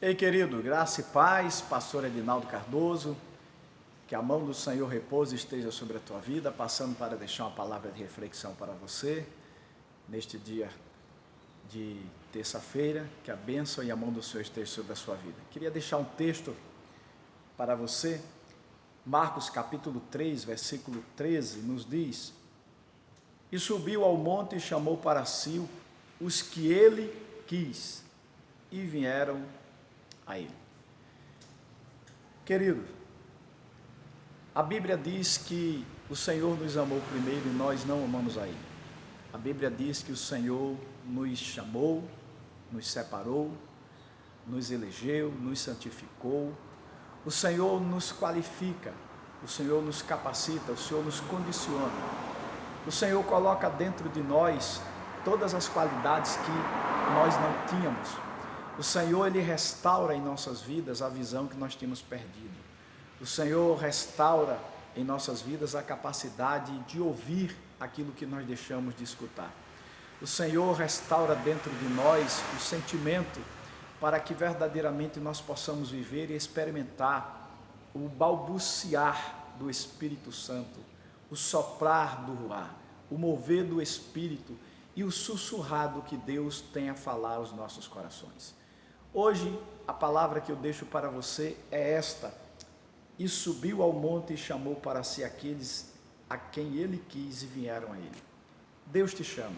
Ei, querido, graça e paz, pastor Edinaldo Cardoso, que a mão do Senhor repouso esteja sobre a tua vida, passando para deixar uma palavra de reflexão para você, neste dia de terça-feira, que a bênção e a mão do Senhor esteja sobre a sua vida. Queria deixar um texto para você, Marcos capítulo 3, versículo 13, nos diz: E subiu ao monte e chamou para si os que ele quis, e vieram a ele. Querido, a Bíblia diz que o Senhor nos amou primeiro e nós não amamos a Ele. A Bíblia diz que o Senhor nos chamou, nos separou, nos elegeu, nos santificou. O Senhor nos qualifica, o Senhor nos capacita, o Senhor nos condiciona. O Senhor coloca dentro de nós todas as qualidades que nós não tínhamos. O Senhor, Ele restaura em nossas vidas a visão que nós tínhamos perdido. O Senhor restaura em nossas vidas a capacidade de ouvir aquilo que nós deixamos de escutar. O Senhor restaura dentro de nós o sentimento para que verdadeiramente nós possamos viver e experimentar o balbuciar do Espírito Santo, o soprar do ruá, o mover do Espírito e o sussurrado que Deus tem a falar aos nossos corações. Hoje, a palavra que eu deixo para você é esta: e subiu ao monte e chamou para si aqueles a quem ele quis e vieram a ele. Deus te chama.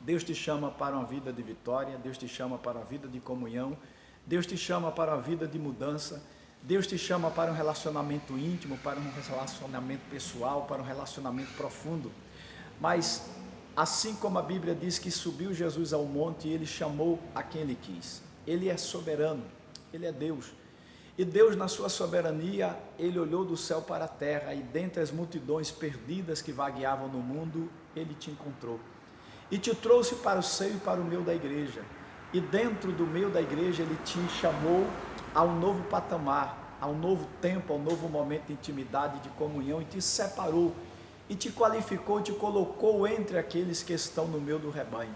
Deus te chama para uma vida de vitória, Deus te chama para uma vida de comunhão, Deus te chama para uma vida de mudança, Deus te chama para um relacionamento íntimo, para um relacionamento pessoal, para um relacionamento profundo. Mas, assim como a Bíblia diz que subiu Jesus ao monte e ele chamou a quem ele quis, ele é soberano, ele é Deus. E Deus, na sua soberania, ele olhou do céu para a terra e dentre as multidões perdidas que vagueavam no mundo, ele te encontrou. E te trouxe para o seio e para o meio da igreja. E dentro do meio da igreja, ele te chamou a um novo patamar, a um novo tempo, a um novo momento de intimidade, de comunhão, e te separou, e te qualificou, te colocou entre aqueles que estão no meio do rebanho.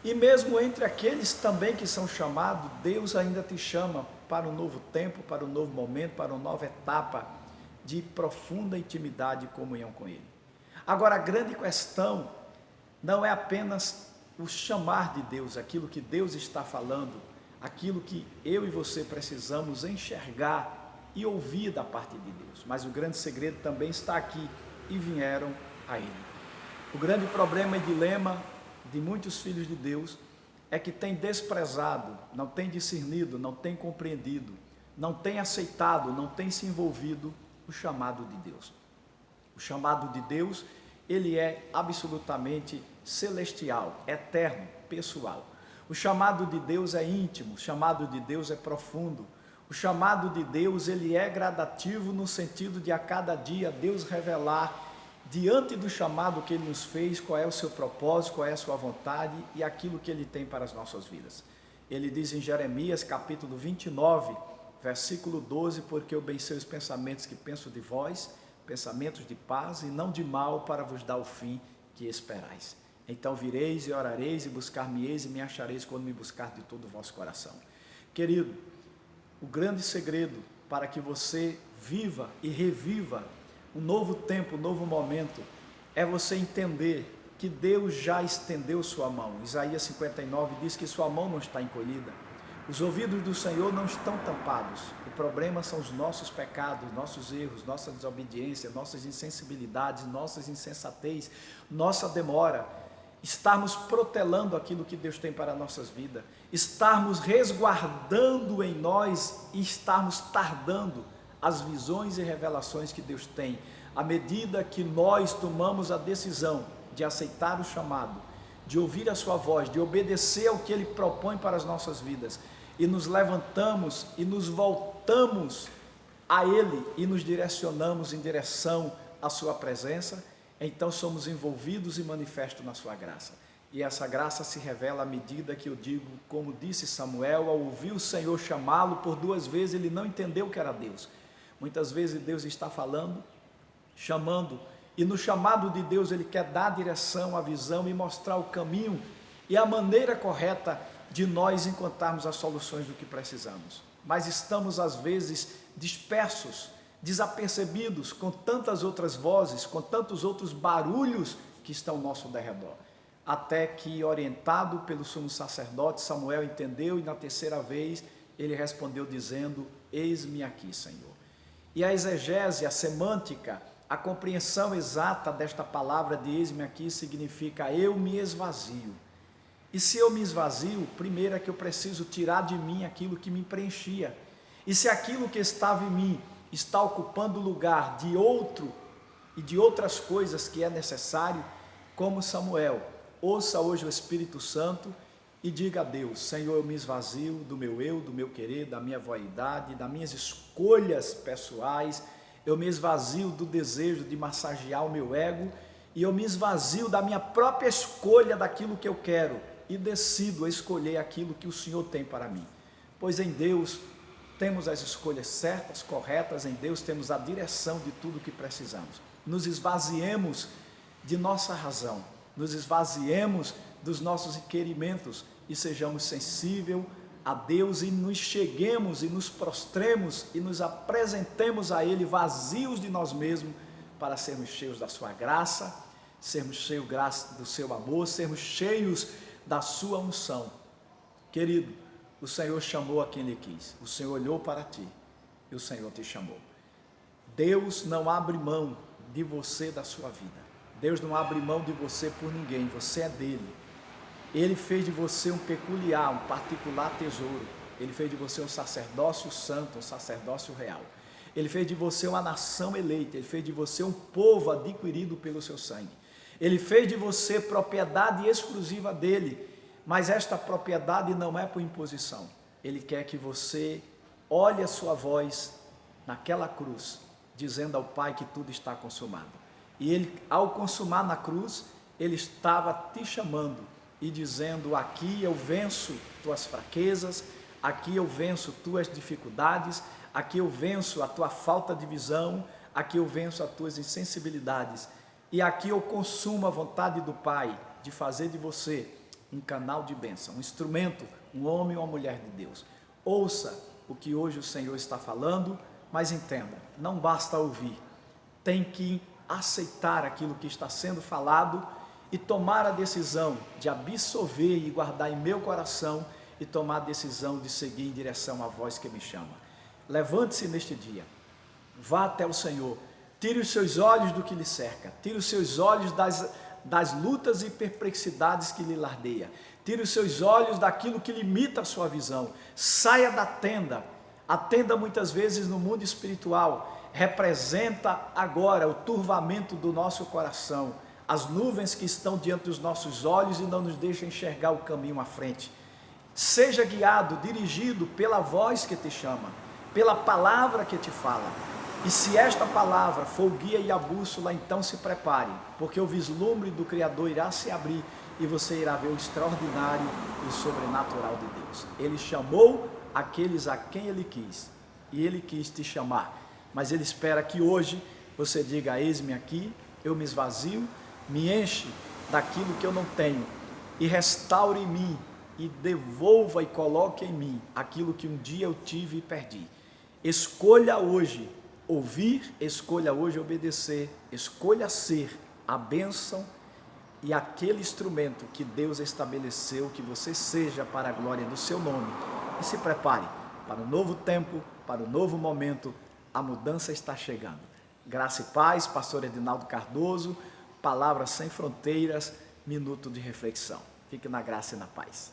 E mesmo entre aqueles também que são chamados, Deus ainda te chama para um novo tempo, para um novo momento, para uma nova etapa de profunda intimidade e comunhão com Ele. Agora, a grande questão não é apenas o chamar de Deus, aquilo que Deus está falando, aquilo que eu e você precisamos enxergar e ouvir da parte de Deus. Mas o grande segredo também está aqui: e vieram a Ele. O grande problema e dilema de muitos filhos de Deus é que tem desprezado, não tem discernido, não tem compreendido, não tem aceitado, não tem se envolvido o chamado de Deus. O chamado de Deus, ele é absolutamente celestial, eterno, pessoal. O chamado de Deus é íntimo, o chamado de Deus é profundo. O chamado de Deus, ele é gradativo no sentido de a cada dia Deus revelar diante do chamado que Ele nos fez, qual é o seu propósito, qual é a sua vontade e aquilo que Ele tem para as nossas vidas. Ele diz em Jeremias capítulo 29, versículo 12, porque eu bem sei os pensamentos que penso de vós, pensamentos de paz e não de mal, para vos dar o fim que esperais. Então vireis e orareis e buscar-me-eis e me achareis quando me buscar de todo o vosso coração. Querido, o grande segredo para que você viva e reviva um novo tempo, um novo momento, é você entender que Deus já estendeu sua mão. Isaías 59 diz que sua mão não está encolhida. Os ouvidos do Senhor não estão tampados. O problema são os nossos pecados, nossos erros, nossa desobediência, nossas insensibilidades, nossas insensatez, nossa demora. Estarmos protelando aquilo que Deus tem para nossas vidas, estarmos resguardando em nós e estarmos tardando as visões e revelações que Deus tem, à medida que nós tomamos a decisão de aceitar o chamado, de ouvir a sua voz, de obedecer ao que Ele propõe para as nossas vidas, e nos levantamos e nos voltamos a Ele e nos direcionamos em direção à sua presença, então somos envolvidos e manifestos na sua graça. E essa graça se revela à medida que eu digo, como disse Samuel, ao ouvir o Senhor chamá-lo por 2 vezes, ele não entendeu que era Deus. Muitas vezes Deus está falando, chamando, e no chamado de Deus Ele quer dar a direção, a visão e mostrar o caminho e a maneira correta de nós encontrarmos as soluções do que precisamos. Mas estamos às vezes dispersos, desapercebidos com tantas outras vozes, com tantos outros barulhos que estão ao nosso derredor. Até que, orientado pelo sumo sacerdote, Samuel entendeu, e na terceira vez ele respondeu dizendo: eis-me aqui, Senhor. E a exegese, a semântica, a compreensão exata desta palavra de eis-me aqui significa eu me esvazio. E se eu me esvazio, primeiro é que eu preciso tirar de mim aquilo que me preenchia. E se aquilo que estava em mim está ocupando o lugar de outro e de outras coisas que é necessário, como Samuel, ouça hoje o Espírito Santo e diga a Deus: Senhor, eu me esvazio do meu eu, do meu querer, da minha vaidade, das minhas escolhas pessoais, eu me esvazio do desejo de massagear o meu ego, e eu me esvazio da minha própria escolha daquilo que eu quero, e decido escolher aquilo que o Senhor tem para mim. Pois em Deus temos as escolhas certas, corretas, em Deus temos a direção de tudo o que precisamos. Nos esvaziemos de nossa razão, nos esvaziemos dos nossos requerimentos e sejamos sensíveis a Deus e nos cheguemos e nos prostremos e nos apresentemos a Ele vazios de nós mesmos, para sermos cheios da sua graça, sermos cheios do seu amor, sermos cheios da sua unção. Querido, o Senhor chamou a quem Ele quis, o Senhor olhou para ti e o Senhor te chamou. Deus não abre mão de você, da sua vida. Deus não abre mão de você por ninguém, você é dele. Ele fez de você um peculiar, um particular tesouro. Ele fez de você um sacerdócio santo, um sacerdócio real. Ele fez de você uma nação eleita, ele fez de você um povo adquirido pelo seu sangue. Ele fez de você propriedade exclusiva dele, mas esta propriedade não é por imposição. Ele quer que você olhe a sua voz naquela cruz, dizendo ao Pai que tudo está consumado. E ele, ao consumar na cruz, ele estava te chamando e dizendo: aqui eu venço tuas fraquezas, aqui eu venço tuas dificuldades, aqui eu venço a tua falta de visão, aqui eu venço as tuas insensibilidades, e aqui eu consumo a vontade do Pai de fazer de você um canal de bênção, um instrumento, um homem ou uma mulher de Deus. Ouça o que hoje o Senhor está falando, mas entenda, não basta ouvir, tem que aceitar aquilo que está sendo falado e tomar a decisão de absorver e guardar em meu coração, e tomar a decisão de seguir em direção à voz que me chama. Levante-se neste dia, vá até o Senhor, tire os seus olhos do que lhe cerca, tire os seus olhos das lutas e perplexidades que lhe lardeia, tire os seus olhos daquilo que limita a sua visão, saia da tenda. A tenda muitas vezes no mundo espiritual representa agora o turvamento do nosso coração, as nuvens que estão diante dos nossos olhos e não nos deixam enxergar o caminho à frente. Seja guiado, dirigido pela voz que te chama, pela palavra que te fala. E se esta palavra for o guia e a bússola, então se prepare, porque o vislumbre do Criador irá se abrir e você irá ver o extraordinário e o sobrenatural de Deus. Ele chamou aqueles a quem Ele quis, e Ele quis te chamar, mas Ele espera que hoje você diga: eis-me aqui, eu me esvazio, me enche daquilo que eu não tenho, e restaure em mim, e devolva e coloque em mim aquilo que um dia eu tive e perdi. Escolha hoje ouvir, escolha hoje obedecer, escolha ser a bênção e aquele instrumento que Deus estabeleceu que você seja para a glória do seu nome. E se prepare para o novo tempo, para o novo momento. A mudança está chegando. Graça e paz, pastor Edinaldo Cardoso, Palavras Sem Fronteiras, minuto de reflexão. Fique na graça e na paz.